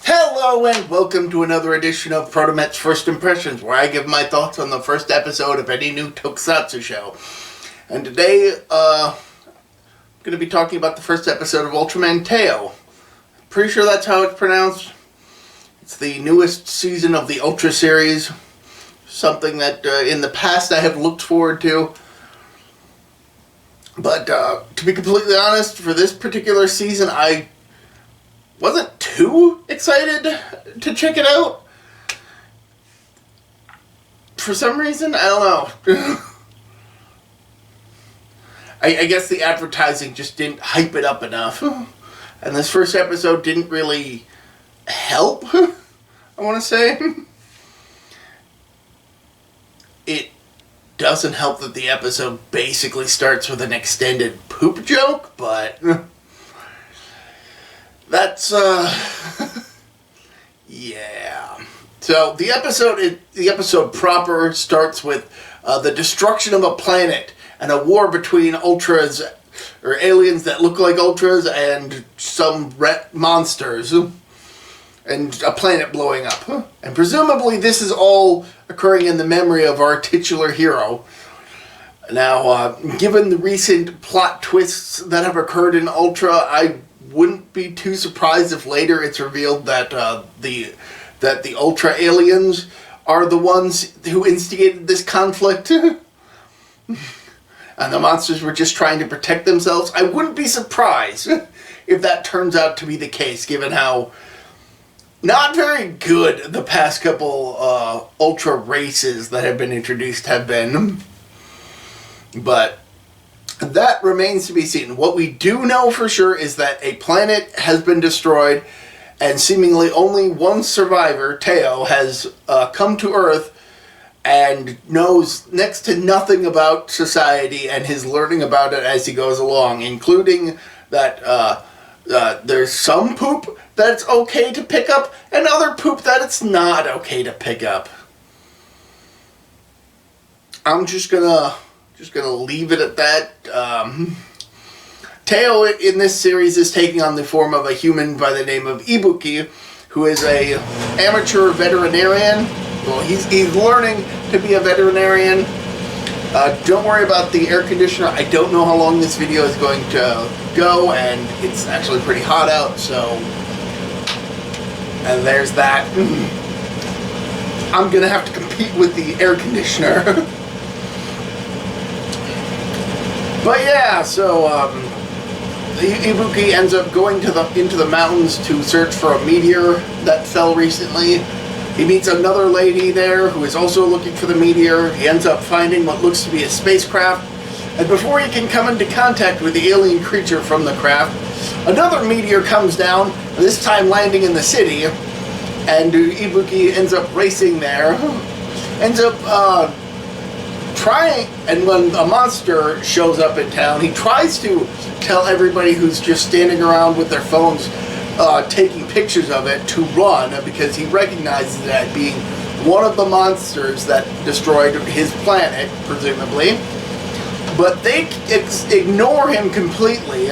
Hello and welcome to another edition of ProtoMet's First Impressions, where I give my thoughts on the first episode of any new tokusatsu show. And today, I'm going to be talking about the first episode of Ultraman Teo. Pretty sure that's how it's pronounced. It's the newest season of the Ultra series. Something that in the past I have looked forward to. But to be completely honest, for this particular season, I wasn't too excited to check it out. For some reason, I don't know. I guess the advertising just didn't hype it up enough. And this first episode didn't really help, I want to say. It doesn't help that the episode basically starts with an extended poop joke, but that's, yeah. So the episode proper starts with the destruction of a planet and a war between ultras, or aliens that look like ultras, and some monsters, and a planet blowing up. And presumably this is all occurring in the memory of our titular hero. Now, given the recent plot twists that have occurred in Ultra, I wouldn't be too surprised if later it's revealed that the Ultra aliens are the ones who instigated this conflict. And the monsters were just trying to protect themselves. I wouldn't be surprised if that turns out to be the case, given how not very good the past couple Ultra races that have been introduced have been. But that remains to be seen. What we do know for sure is that a planet has been destroyed, and seemingly only one survivor, Teo, has come to Earth and knows next to nothing about society and is learning about it as he goes along, including that there's some poop that it's okay to pick up and other poop that it's not okay to pick up. I'm just gonna leave it at that. Teo in this series is taking on the form of a human by the name of Ibuki, who is a amateur veterinarian. Well, he's learning to be a veterinarian. Don't worry about the air conditioner. I don't know how long this video is going to go, and it's actually pretty hot out, so... And there's that. I'm gonna have to compete with the air conditioner. But yeah, so, Ibuki ends up going into the mountains to search for a meteor that fell recently. He meets another lady there who is also looking for the meteor. He ends up finding what looks to be a spacecraft. And before he can come into contact with the alien creature from the craft, another meteor comes down, this time landing in the city. And Ibuki ends up racing there. Ends up trying, and when a monster shows up in town, he tries to tell everybody who's just standing around with their phones taking pictures of it to run, because he recognizes that being one of the monsters that destroyed his planet, presumably. But they ignore him completely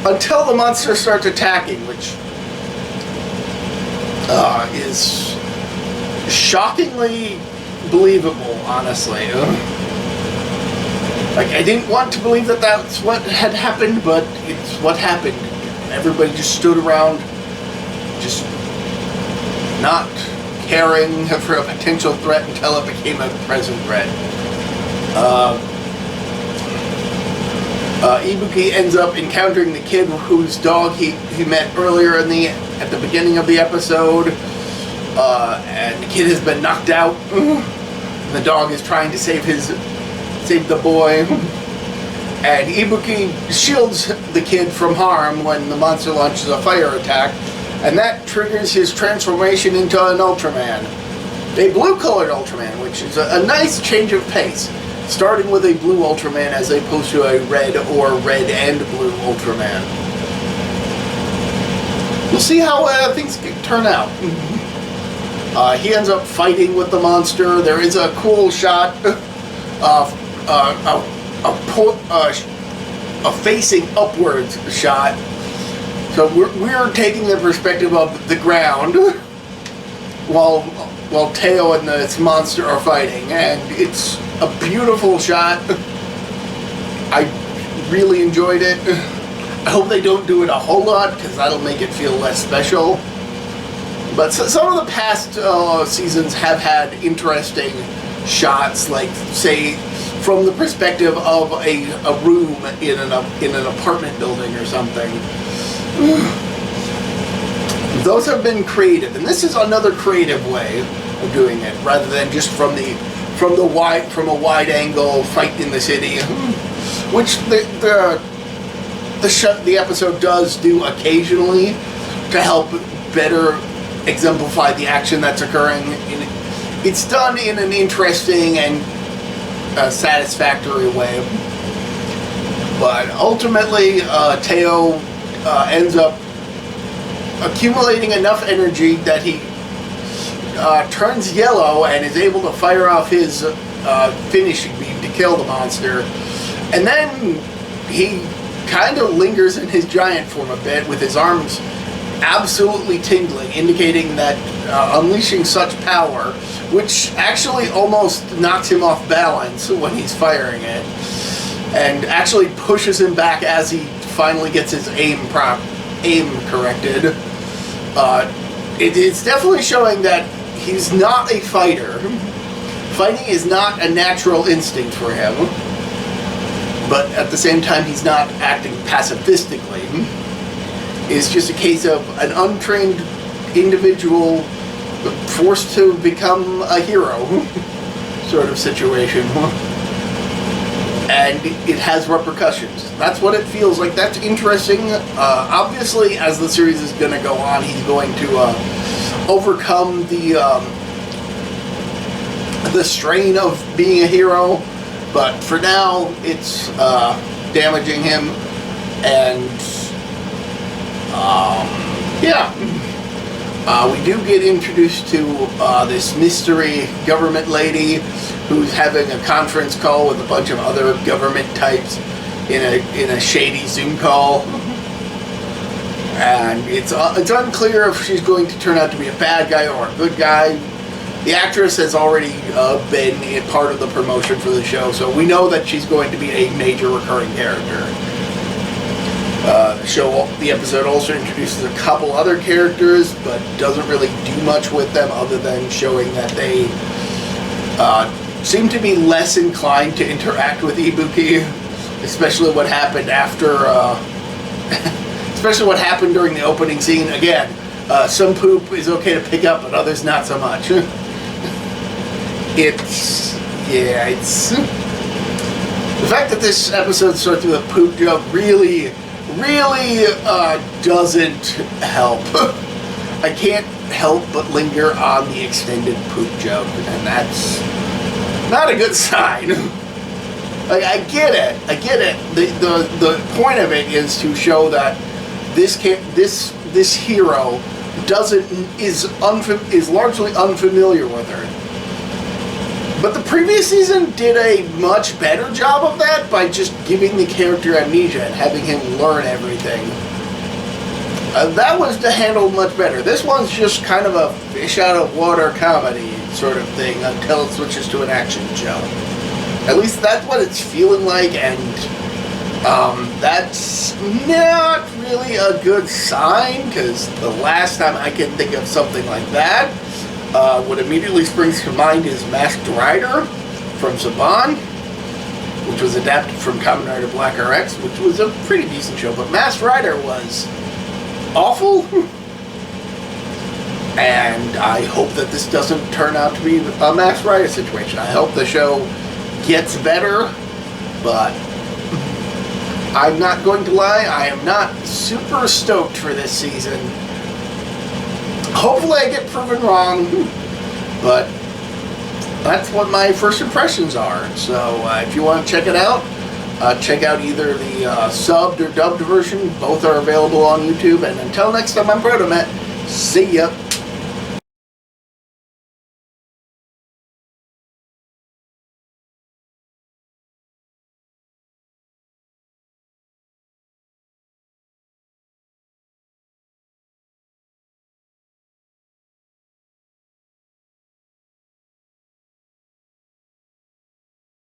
until the monster starts attacking, which is shockingly believable, honestly. Like, I didn't want to believe that that's what had happened, but it's what happened. Everybody just stood around, just not caring for a potential threat until it became a present threat. Ibuki ends up encountering the kid whose dog he met earlier at the beginning of the episode, and the kid has been knocked out. And the dog is trying to save the boy. And Ibuki shields the kid from harm when the monster launches a fire attack, and that triggers his transformation into an Ultraman. A blue-colored Ultraman, which is a nice change of pace, starting with a blue Ultraman as opposed to a red or red and blue Ultraman. We'll see how things turn out. He ends up fighting with the monster. There is a cool shot of a facing upwards shot So we're taking the perspective of the ground while Teo and this monster are fighting, and it's a beautiful shot. I really enjoyed it. I hope they don't do it a whole lot, because that'll make it feel less special. But some of the past seasons have had interesting shots, like, say, from the perspective of a room in an apartment building or something. Those have been creative, and this is another creative way of doing it, rather than just from a wide angle fight in the city, which the episode does do occasionally to help better exemplify the action that's occurring. It's done in an interesting and satisfactory way, but ultimately Teo ends up accumulating enough energy that he turns yellow and is able to fire off his finishing beam to kill the monster. And then he kind of lingers in his giant form a bit, with his arms absolutely tingling, indicating that unleashing such power, which actually almost knocks him off balance when he's firing it, and actually pushes him back as he finally gets his aim corrected. It's definitely showing that he's not a fighter. Fighting is not a natural instinct for him, but at the same time he's not acting pacifistically. It's just a case of an untrained individual forced to become a hero sort of situation. And it has repercussions. That's what it feels like. That's interesting. Obviously, as the series is going to go on, he's going to overcome the strain of being a hero. But for now, it's damaging him. And we do get introduced to this mystery government lady who's having a conference call with a bunch of other government types in a shady Zoom call. And it's unclear if she's going to turn out to be a bad guy or a good guy. The actress has already been a part of the promotion for the show, so we know that she's going to be a major recurring character. The episode also introduces a couple other characters, but doesn't really do much with them other than showing that they seem to be less inclined to interact with Ibuki, especially what happened especially what happened during the opening scene. Again, some poop is okay to pick up, but others not so much. It's the fact that this episode starts with a poop joke really doesn't help. I can't help but linger on the extended poop joke, and that's not a good sign. Like, I get it. The point of it is to show that this hero is largely unfamiliar with her. But the previous season did a much better job of that by just giving the character amnesia and having him learn everything. That was handled much better. This one's just kind of a fish out of water comedy sort of thing until it switches to an action show. At least that's what it's feeling like, and that's not really a good sign, because the last time I can think of something like that, what immediately springs to mind is Masked Rider from Saban, which was adapted from Kamen Rider Black RX, which was a pretty decent show, but Masked Rider was awful. And I hope that this doesn't turn out to be a Masked Rider situation. I hope the show gets better, but I'm not going to lie, I am not super stoked for this season. Hopefully I get proven wrong, but that's what my first impressions are. So if you want to check it out, check out either the subbed or dubbed version. Both are available on YouTube. And until next time, I'm ProtoMet. See ya.